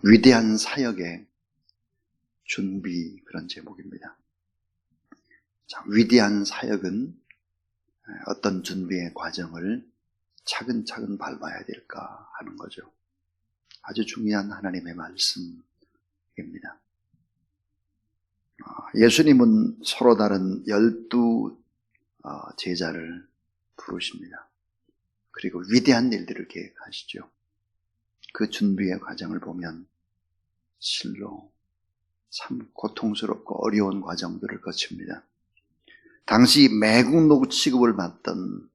위대한 사역의 준비, 그런 제목입니다. 자, 위대한 사역은 어떤 준비의 과정을 차근차근 밟아야 될까 하는 거죠. 아주 중요한 하나님의 말씀입니다. 예수님은 서로 다른 12 제자를 부르십니다. 그리고 위대한 일들을 계획하시죠. 그 준비의 과정을 보면 실로 참 고통스럽고 어려운 과정들을 거칩니다. 당시 매국노 취급을 받던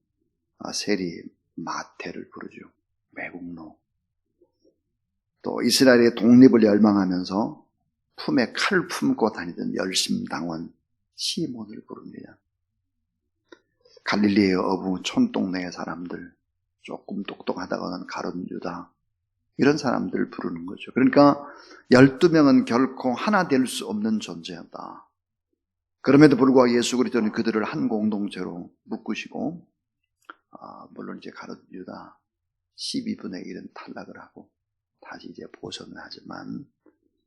세리 마태를 부르죠. 매국노. 또 이스라엘의 독립을 열망하면서 품에 칼을 품고 다니던 열심당원 시몬을 부릅니다. 갈릴리의 어부 촌동네의 사람들, 조금 똑똑하다고는 가룟 유다, 이런 사람들을 부르는 거죠. 그러니까 12명은 결코 하나 될 수 없는 존재였다. 그럼에도 불구하고 예수 그리스도는 그들을 한 공동체로 묶으시고, 물론 이제 가룟 유다 12분의 1은 탈락을 하고 다시 이제 보선을 하지만,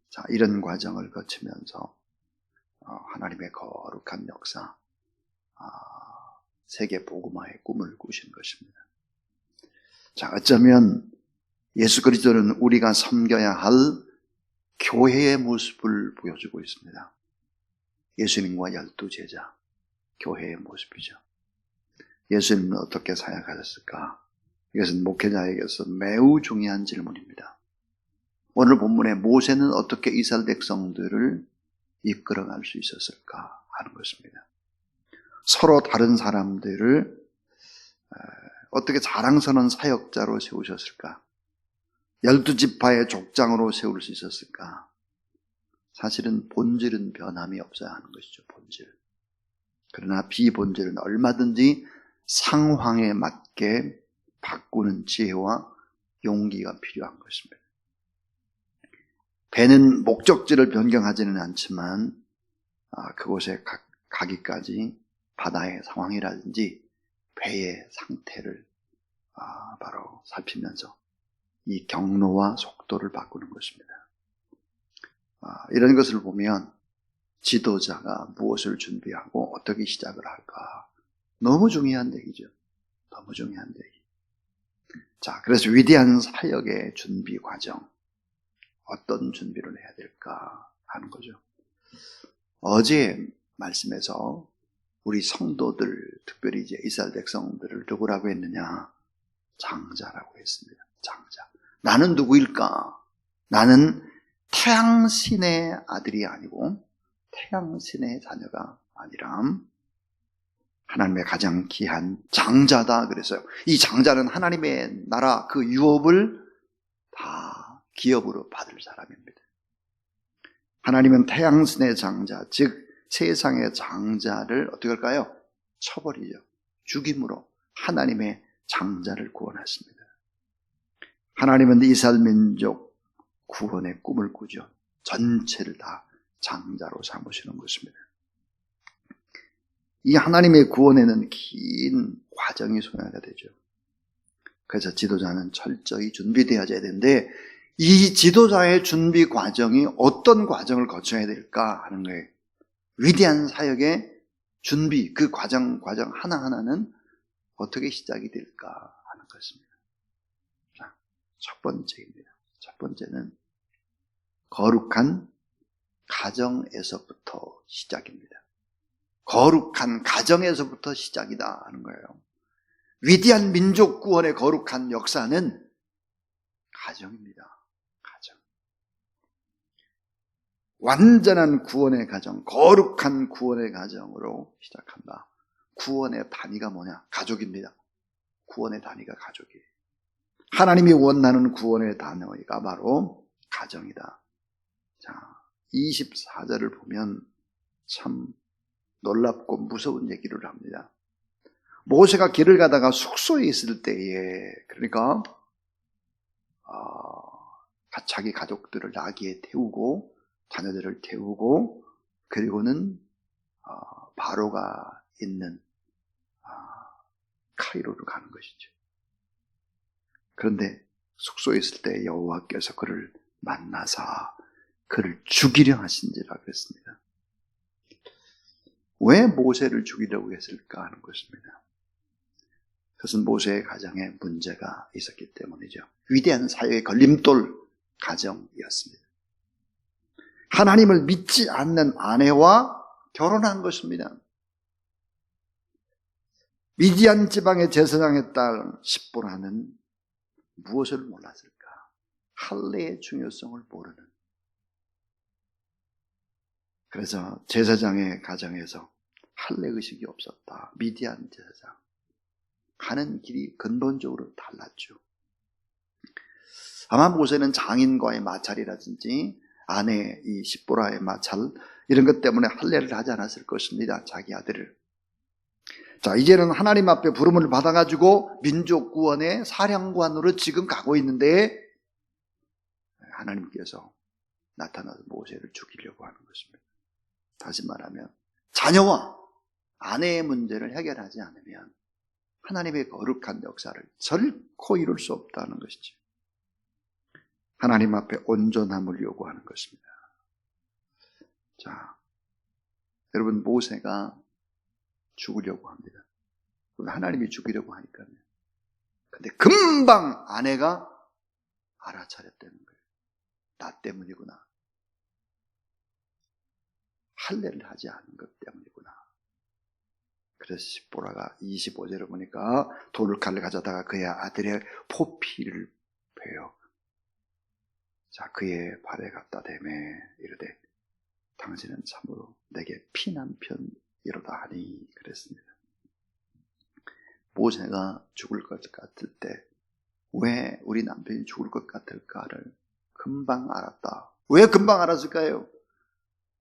자, 이런 과정을 거치면서 하나님의 거룩한 역사, 세계 복음화의 꿈을 꾸신 것입니다. 자, 어쩌면 예수 그리스도는 우리가 섬겨야 할 교회의 모습을 보여주고 있습니다. 예수님과 12 제자, 교회의 모습이죠. 예수님은 어떻게 사역하셨을까? 이것은 목회자에게서 매우 중요한 질문입니다. 오늘 본문에 모세는 어떻게 이스라엘 백성들을 이끌어갈 수 있었을까 하는 것입니다. 서로 다른 사람들을 어떻게 자랑스러운 사역자로 세우셨을까? 12지파의 족장으로 세울 수 있었을까? 사실은 본질은 변함이 없어야 하는 것이죠. 본질. 그러나 비본질은 얼마든지 상황에 맞게 바꾸는 지혜와 용기가 필요한 것입니다. 배는 목적지를 변경하지는 않지만 그곳에 가기까지 바다의 상황이라든지 배의 상태를 바로 살피면서 이 경로와 속도를 바꾸는 것입니다. 이런 것을 보면 지도자가 무엇을 준비하고 어떻게 시작을 할까, 너무 중요한 얘기죠. 너무 중요한 얘기. 자, 그래서 위대한 사역의 준비 과정, 어떤 준비를 해야 될까 하는 거죠. 어제 말씀에서 우리 성도들, 특별히 이제 이스라엘 백성들을 누구라고 했느냐? 장자라고 했습니다. 장자. 나는 누구일까? 나는 태양신의 아들이 아니고 태양신의 자녀가 아니라 하나님의 가장 귀한 장자다 그랬어요. 이 장자는 하나님의 나라 그 유업을 다 기업으로 받을 사람입니다. 하나님은 태양신의 장자, 즉 세상의 장자를 어떻게 할까요? 쳐버리죠. 죽임으로 하나님의 장자를 구원하십니다. 하나님은 이스라엘 민족 구원의 꿈을 꾸죠. 전체를 다 장자로 삼으시는 것입니다. 이 하나님의 구원에는 긴 과정이 소요가 되죠. 그래서 지도자는 철저히 준비되어야 되는데, 이 지도자의 준비 과정이 어떤 과정을 거쳐야 될까 하는 거예요. 위대한 사역의 준비, 그 과정 하나하나는 어떻게 시작이 될까 하는 것입니다. 자, 첫 번째입니다. 첫 번째는 거룩한 가정에서부터 시작입니다. 거룩한 가정에서부터 시작이다 하는 거예요. 위대한 민족 구원의 거룩한 역사는 가정입니다. 가정. 완전한 구원의 가정, 거룩한 구원의 가정으로 시작한다. 구원의 단위가 뭐냐? 가족입니다. 구원의 단위가 가족이에요. 하나님이 원하는 구원의 단위가 바로 가정이다. 자, 24절을 보면 참 놀랍고 무서운 얘기를 합니다. 모세가 길을 가다가 숙소에 있을 때에, 그러니까 자기 가족들을 나귀에 태우고 자녀들을 태우고, 그리고는 바로가 있는 카이로를 가는 것이죠. 그런데 숙소에 있을 때 여호와께서 그를 만나사 그를 죽이려 하신지라 그랬습니다. 왜 모세를 죽이려고 했을까 하는 것입니다. 그것은 모세의 가정에 문제가 있었기 때문이죠. 위대한 사역의 걸림돌 가정이었습니다. 하나님을 믿지 않는 아내와 결혼한 것입니다. 미디안 지방의 제사장의 딸 십보라는 무엇을 몰랐을까? 할례의 중요성을 모르는. 그래서 제사장의 가정에서 할례의식이 없었다. 미디안 제사장. 가는 길이 근본적으로 달랐죠. 아마 모세는 장인과의 마찰이라든지 아내 이 십보라의 마찰 이런 것 때문에 할례를 하지 않았을 것입니다. 자기 아들을. 자, 이제는 하나님 앞에 부름을 받아가지고 민족 구원의 사령관으로 지금 가고 있는데 하나님께서 나타나서 모세를 죽이려고 하는 것입니다. 다시 말하면 자녀와 아내의 문제를 해결하지 않으면 하나님의 거룩한 역사를 결코 이룰 수 없다는 것이죠. 하나님 앞에 온전함을 요구하는 것입니다. 자, 여러분 모세가 죽으려고 합니다. 하나님이 죽이려고 하니까요. 근데 금방 아내가 알아차렸다는 거예요. 나 때문이구나. 할례를 하지 않은 것 때문이구나. 그래서 십보라가 25절에 보니까 돌칼을 가져다가 그의 아들의 포피를 베어 자 그의 발에 갖다 대매 이르되 당신은 참으로 내게 피난편이로다 하니 그랬습니다. 모세가 죽을 것 같을 때 왜 우리 남편이 죽을 것 같을까를 금방 알았다. 왜 금방 알았을까요?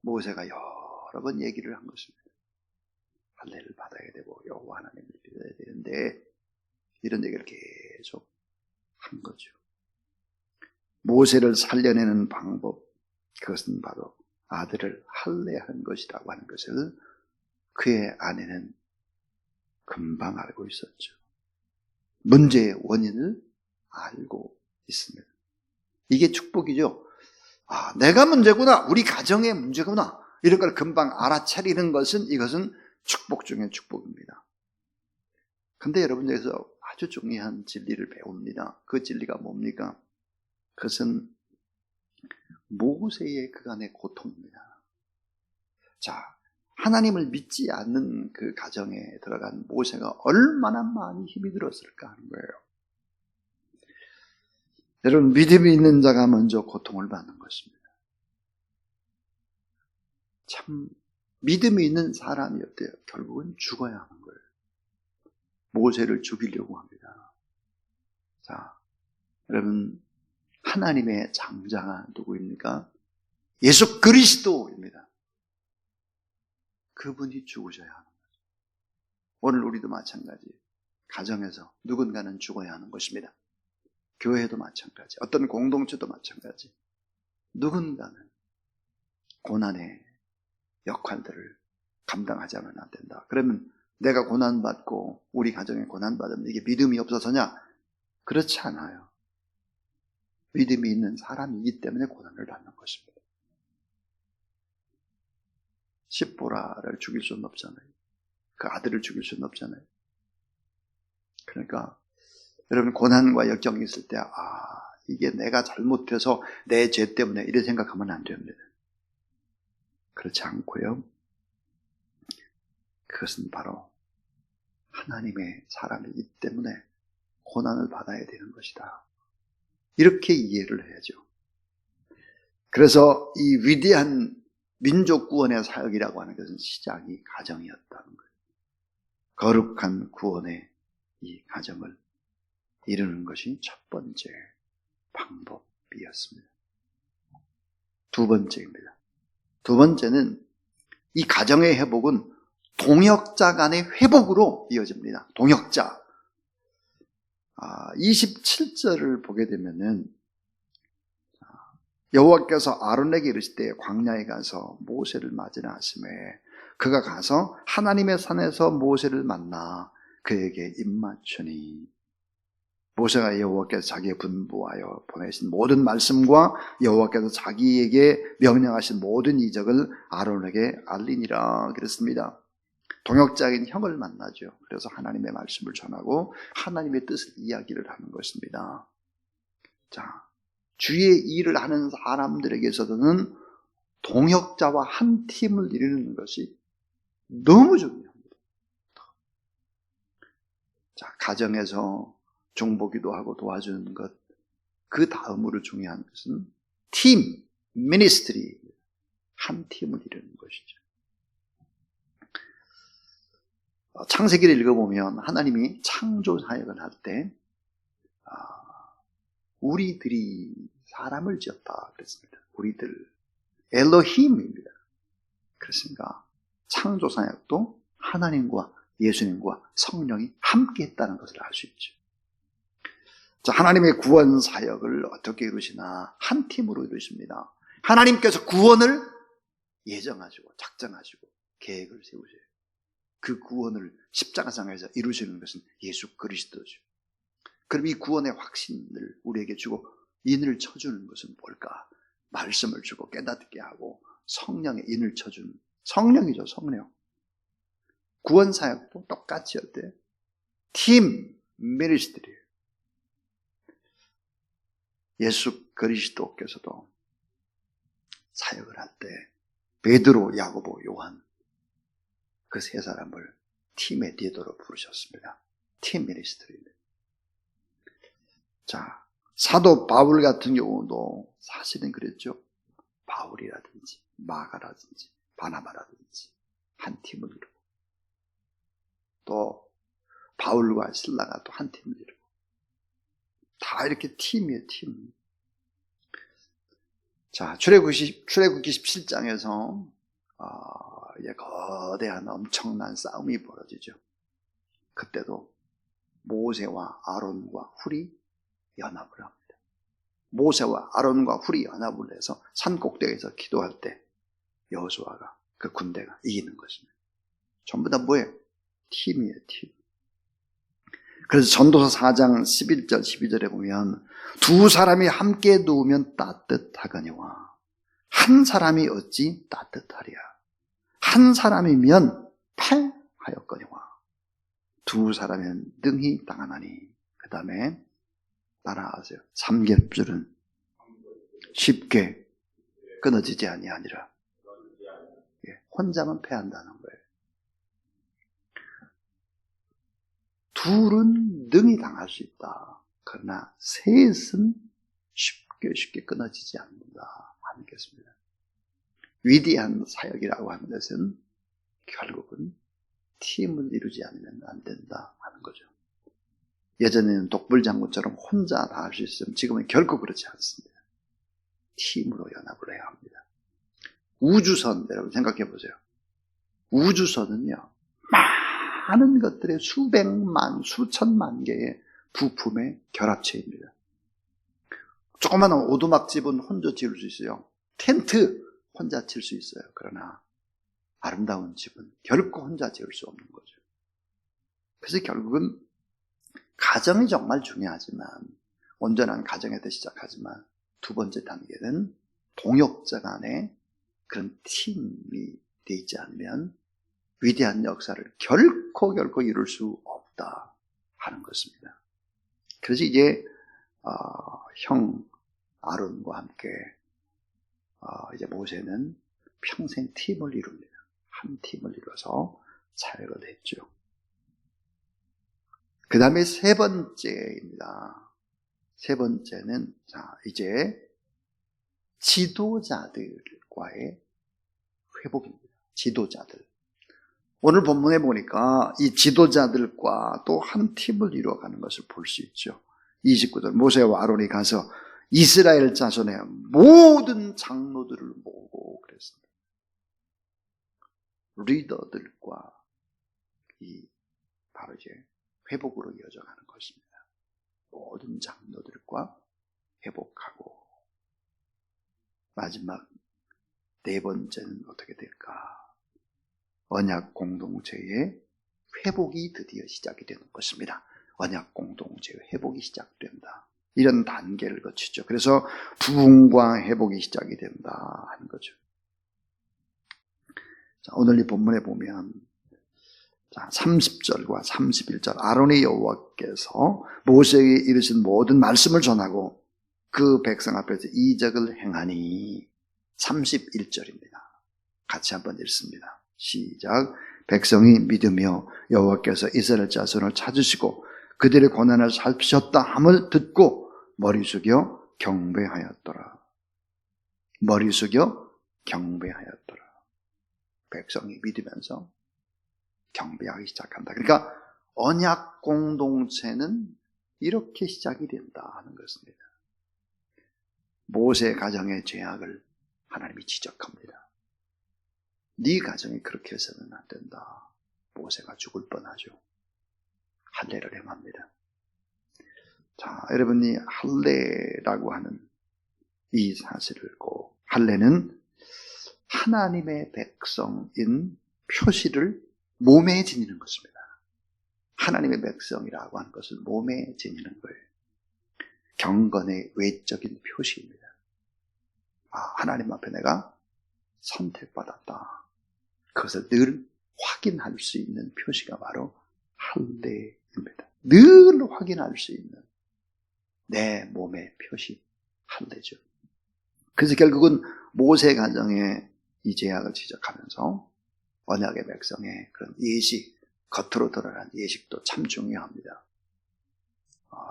모세가 여러 번 얘기를 한 것입니다. 할례를 받아야 되고 여호와 하나님을 믿어야 되는데 이런 얘기를 계속 한 거죠. 모세를 살려내는 방법 그것은 바로 아들을 할례한 것이라고 하는 것을 그의 아내는 금방 알고 있었죠. 문제의 원인을 알고 있습니다. 이게 축복이죠. 아, 내가 문제구나. 우리 가정의 문제구나. 이런 걸 금방 알아차리는 것은 이것은 축복 중에 축복입니다. 근데 여러분 여기서 아주 중요한 진리를 배웁니다. 그 진리가 뭡니까? 그것은 모세의 그간의 고통입니다. 자, 하나님을 믿지 않는 그 가정에 들어간 모세가 얼마나 많이 힘이 들었을까 하는 거예요. 여러분 믿음이 있는 자가 먼저 고통을 받는 것입니다. 참 믿음이 있는 사람이 어때요? 결국은 죽어야 하는 거예요. 모세를 죽이려고 합니다. 자, 여러분 하나님의 장자가 누구입니까? 예수 그리스도입니다. 그분이 죽으셔야 하는 거죠. 오늘 우리도 마찬가지. 가정에서 누군가는 죽어야 하는 것입니다. 교회도 마찬가지. 어떤 공동체도 마찬가지. 누군가는 고난의 역할들을 감당하자면 안 된다. 그러면 내가 고난받고 우리 가정에 고난받으면 이게 믿음이 없어서냐? 그렇지 않아요. 믿음이 있는 사람이기 때문에 고난을 받는 것입니다. 십보라를 죽일 수는 없잖아요. 그 아들을 죽일 수는 없잖아요. 그러니까 여러분 고난과 역경이 있을 때 이게 내가 잘못해서 내 죄 때문에 이런 생각하면 안 됩니다. 그렇지 않고요. 그것은 바로 하나님의 사람이기 때문에 고난을 받아야 되는 것이다. 이렇게 이해를 해야죠. 그래서 이 위대한 민족 구원의 사역이라고 하는 것은 시작이 가정이었다는 거예요. 거룩한 구원의 이 가정을 이루는 것이 첫 번째 방법이었습니다. 두 번째입니다. 두 번째는 이 가정의 회복은 동역자 간의 회복으로 이어집니다. 동역자. 27절을 보게 되면은 여호와께서 아론에게 이르실 때 광야에 가서 모세를 맞으라 하시매 그가 가서 하나님의 산에서 모세를 만나 그에게 입맞추니 모세가 여호와께서 자기의 분부하여 보내신 모든 말씀과 여호와께서 자기에게 명령하신 모든 이적을 아론에게 알리니라 그랬습니다. 동역자인 형을 만나죠. 그래서 하나님의 말씀을 전하고 하나님의 뜻을 이야기를 하는 것입니다. 자, 주의 일을 하는 사람들에게서는 동역자와 한 팀을 이루는 것이 너무 중요합니다. 자, 가정에서 중보기도 하고 도와주는 것, 그 다음으로 중요한 것은 팀, 미니스트리, 한 팀을 이루는 것이죠. 창세기를 읽어보면 하나님이 창조 사역을 할 때 우리들이 사람을 지었다 그랬습니다. 우리들, 엘로힘입니다. 그렇습니까? 창조 사역도 하나님과 예수님과 성령이 함께 했다는 것을 알 수 있죠. 자, 하나님의 구원 사역을 어떻게 이루시나? 한 팀으로 이루십니다. 하나님께서 구원을 예정하시고 작정하시고 계획을 세우세요. 그 구원을 십자가상에서 이루시는 것은 예수 그리스도죠. 그럼 이 구원의 확신을 우리에게 주고 인을 쳐주는 것은 뭘까? 말씀을 주고 깨닫게 하고 성령의 인을 쳐주는 성령이죠. 성령. 구원 사역도 똑같이 어때요? 팀 미니스트리예요. 예수 그리스도께서도 사역을 할 때 베드로, 야고보, 요한 그 세 사람을 팀의 리더로 부르셨습니다. 팀 미니스트리입니다. 자, 사도 바울 같은 경우도 사실은 그랬죠. 바울이라든지 마가라든지 바나바라든지 한 팀을 이루고 또 바울과 실라가 또 한 팀을 이루고 다 이렇게 팀이에요. 팀. 자, 출애굽기 17장에서 거대한 엄청난 싸움이 벌어지죠. 그때도 모세와 아론과 훌이 연합을 합니다. 모세와 아론과 훌이 연합을 해서 산 꼭대기에서 기도할 때 여호수아가 그 군대가 이기는 것입니다. 전부 다 뭐예요? 팀이에요. 팀. 그래서 전도서 4장 11절 12절에 보면 두 사람이 함께 누우면 따뜻하거니와 한 사람이 어찌 따뜻하랴. 한 사람이면 패하였거니와 두 사람이면 능히 당하나니. 그 다음에 따라하세요. 삼겹줄은 쉽게 끊어지지 아니하니라. 혼자만 패한다는 거예요. 둘은 능히 당할 수 있다. 그러나 셋은 쉽게 끊어지지 않는다 하는 것입니다. 위대한 사역이라고 하는 것은 결국은 팀을 이루지 않으면 안 된다 하는 거죠. 예전에는 독불장군처럼 혼자 다 할 수 있으면 지금은 결코 그렇지 않습니다. 팀으로 연합을 해야 합니다. 우주선 여러분 생각해 보세요. 우주선은요 많은 것들의 수백만 수천만 개의 부품의 결합체입니다. 조그마한 오두막집은 혼자 지을 수 있어요. 텐트 혼자 칠 수 있어요. 그러나 아름다운 집은 결코 혼자 지을 수 없는 거죠. 그래서 결국은 가정이 정말 중요하지만 온전한 가정에서 시작하지만 두 번째 단계는 동역자 간에 그런 팀이 되어 있지 않으면 위대한 역사를 결코 이룰 수 없다 하는 것입니다. 그래서 이제 형 아론과 함께 이제 모세는 평생 팀을 이룹니다. 한 팀을 이뤄서 사역을 했죠. 그 다음에 세 번째입니다. 세 번째는 자 이제 지도자들과의 회복입니다. 지도자들. 오늘 본문에 보니까 이 지도자들과 또 한 팀을 이루어가는 것을 볼 수 있죠. 29절 모세와 아론이 가서 이스라엘 자손의 모든 장로들을 모으고 그랬습니다. 리더들과 이 바로 이제 회복으로 이어져가는 것입니다. 모든 장로들과 회복하고 마지막 네 번째는 어떻게 될까? 언약 공동체의 회복이 드디어 시작이 되는 것입니다. 언약 공동체의 회복이 시작된다. 이런 단계를 거치죠. 그래서 부흥과 회복이 시작이 된다 하는 거죠. 자, 오늘 이 본문에 보면 30절과 31절 아론의 여호와께서 모세에게 이르신 모든 말씀을 전하고 그 백성 앞에서 이적을 행하니 31절입니다. 같이 한번 읽습니다. 시작. 백성이 믿으며 여호와께서 이스라엘 자손을 찾으시고 그들의 고난을 살피셨다 함을 듣고 머리 숙여 경배하였더라. 머리 숙여 경배하였더라. 백성이 믿으면서 경배하기 시작한다. 그러니까 언약 공동체는 이렇게 시작이 된다 하는 것입니다. 모세 가정의 죄악을 하나님이 지적합니다. 네 가정이 그렇게 해서는 안 된다. 모세가 죽을 뻔하죠. 할례를 행합니다. 자, 여러분이 할례라고 하는 이 사실을 꼭 할례는 하나님의 백성인 표시를 몸에 지니는 것입니다. 하나님의 백성이라고 하는 것을 몸에 지니는 거예요. 경건의 외적인 표시입니다. 하나님 앞에 내가 선택받았다. 그것을 늘 확인할 수 있는 표시가 바로 할례입니다. 늘 확인할 수 있는 내 몸의 표시, 할례죠. 그래서 결국은 모세 가정의 이 죄악을 지적하면서 언약의 백성의 그런 예식, 겉으로 드러난 예식도 참 중요합니다.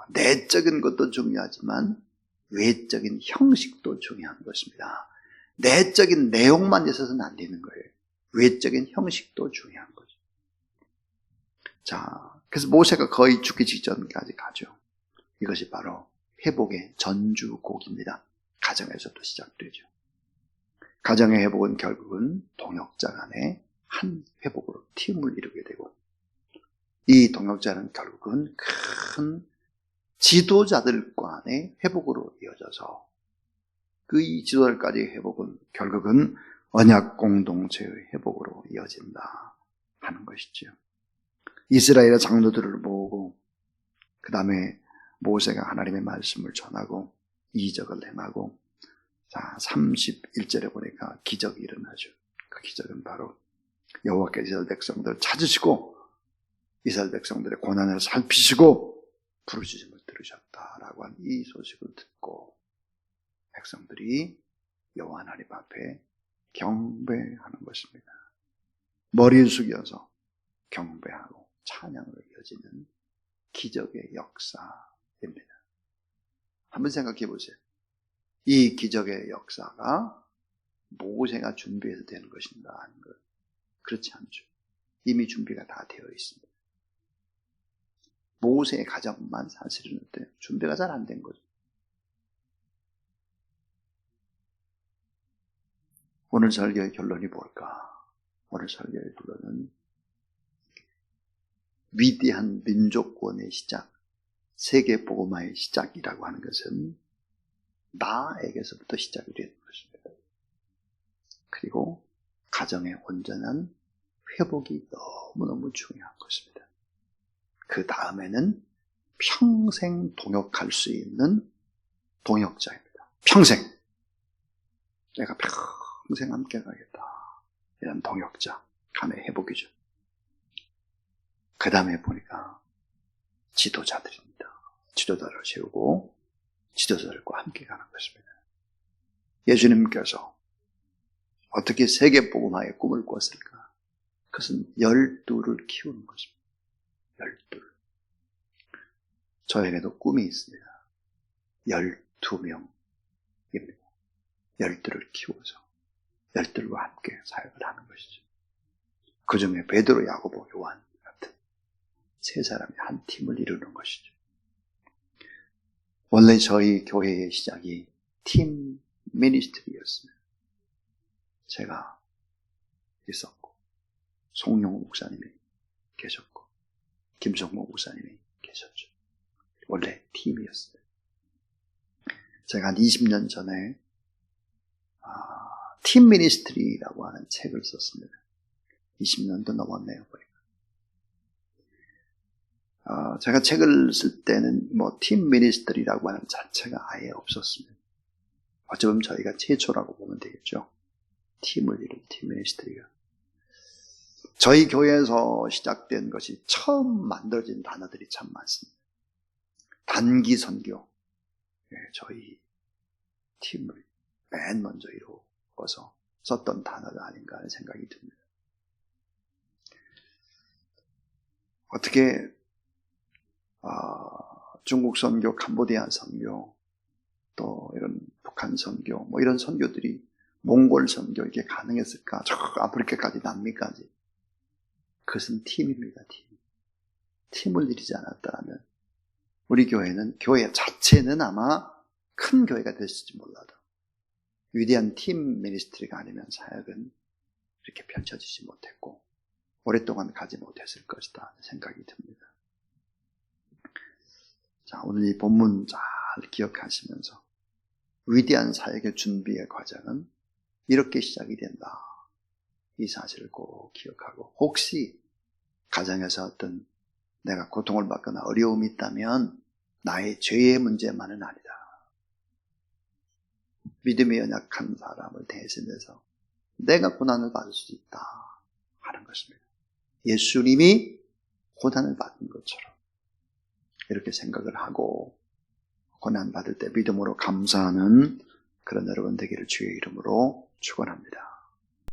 내적인 것도 중요하지만 외적인 형식도 중요한 것입니다. 내적인 내용만 있어서는 안 되는 거예요. 외적인 형식도 중요한 거죠. 자, 그래서 모세가 거의 죽기 직전까지 가죠. 이것이 바로 회복의 전주곡입니다. 가정에서도 시작되죠. 가정의 회복은 결국은 동역자 간의 한 회복으로 팀을 이루게 되고, 이 동역자는 결국은 큰 지도자들 간의 회복으로 이어져서 그 이 지도자들까지의 회복은 결국은 언약 공동체의 회복으로 이어진다 하는 것이죠. 이스라엘의 장로들을 모으고 그 다음에 모세가 하나님의 말씀을 전하고 이적을 행하고, 자 31절에 보니까 기적이 일어나죠. 그 기적은 바로 여호와께서 이스라엘 백성들을 찾으시고 이스라엘 백성들의 고난을 살피시고 부르짖음을 들으셨다라고 한 이 소식을 듣고 백성들이 여호와 하나님 앞에 경배하는 것입니다. 머리를 숙여서 경배하고 찬양으로 이어지는 기적의 역사입니다. 한번 생각해 보세요. 이 기적의 역사가 모세가 준비해서 되는 것인가 하는 것, 그렇지 않죠. 이미 준비가 다 되어 있습니다. 모세의 가정만 사실은 어때요? 준비가 잘 안 된 거죠. 오늘 설교의 결론이 뭘까? 오늘 설교의 결론은 위대한 민족권의 시작, 세계복음화의 시작이라고 하는 것은 나에게서부터 시작이 되는 것입니다. 그리고 가정의 온전한 회복이 너무너무 중요한 것입니다. 그 다음에는 평생 동역할 수 있는 동역자입니다. 평생. 내가 평생 함께 가겠다. 이런 동역자, 간의 회복이죠. 그 다음에 보니까 지도자들입니다. 지도자를 세우고 지도자들과 함께 가는 것입니다. 예수님께서 어떻게 세계복음화의 꿈을 꿨을까? 그것은 12를 키우는 것입니다. 12. 저에게도 꿈이 있습니다. 12명입니다. 12를 키워서 12과 함께 사역을 하는 것이죠. 그 중에 베드로, 야고보, 요한 같은 세 사람이 한 팀을 이루는 것이죠. 원래 저희 교회의 시작이 팀 미니스트리였습니다. 제가 있었고 송영호 목사님이 계셨고 김성모 목사님이 계셨죠. 원래 팀이었어요. 제가 한 20년 전에 팀 미니스트리라고 하는 책을 썼습니다. 20년도 넘었네요, 보니까. 제가 책을 쓸 때는 팀 미니스트리라고 하는 자체가 아예 없었습니다. 어쩌면 저희가 최초라고 보면 되겠죠. 팀을 이룬 팀 미니스트리가. 저희 교회에서 시작된 것이 처음 만들어진 단어들이 참 많습니다. 단기 선교. 저희 팀을 맨 먼저 이루어서 썼던 단어가 아닌가 하는 생각이 듭니다. 어떻게 중국 선교, 캄보디아 선교, 또 이런 북한 선교, 이런 선교들이 몽골 선교 이게 가능했을까? 저 아프리카까지, 남미까지. 그것은 팀입니다, 팀. 팀을 이루지 않았다면 우리 교회는, 교회 자체는 아마 큰 교회가 됐을지 몰라도 위대한 팀 미니스트리가 아니면 사역은 이렇게 펼쳐지지 못했고 오랫동안 가지 못했을 것이다 생각이 듭니다. 자, 오늘 이 본문 잘 기억하시면서 위대한 사역의 준비의 과정은 이렇게 시작이 된다. 이 사실을 꼭 기억하고, 혹시 가정에서 어떤 내가 고통을 받거나 어려움이 있다면 나의 죄의 문제만은 아니다. 믿음이 연약한 사람을 대신해서 내가 고난을 받을 수 있다 하는 것입니다. 예수님이 고난을 받은 것처럼 이렇게 생각을 하고 고난 받을 때 믿음으로 감사하는 그런 여러분 되기를 주의 이름으로 축원합니다.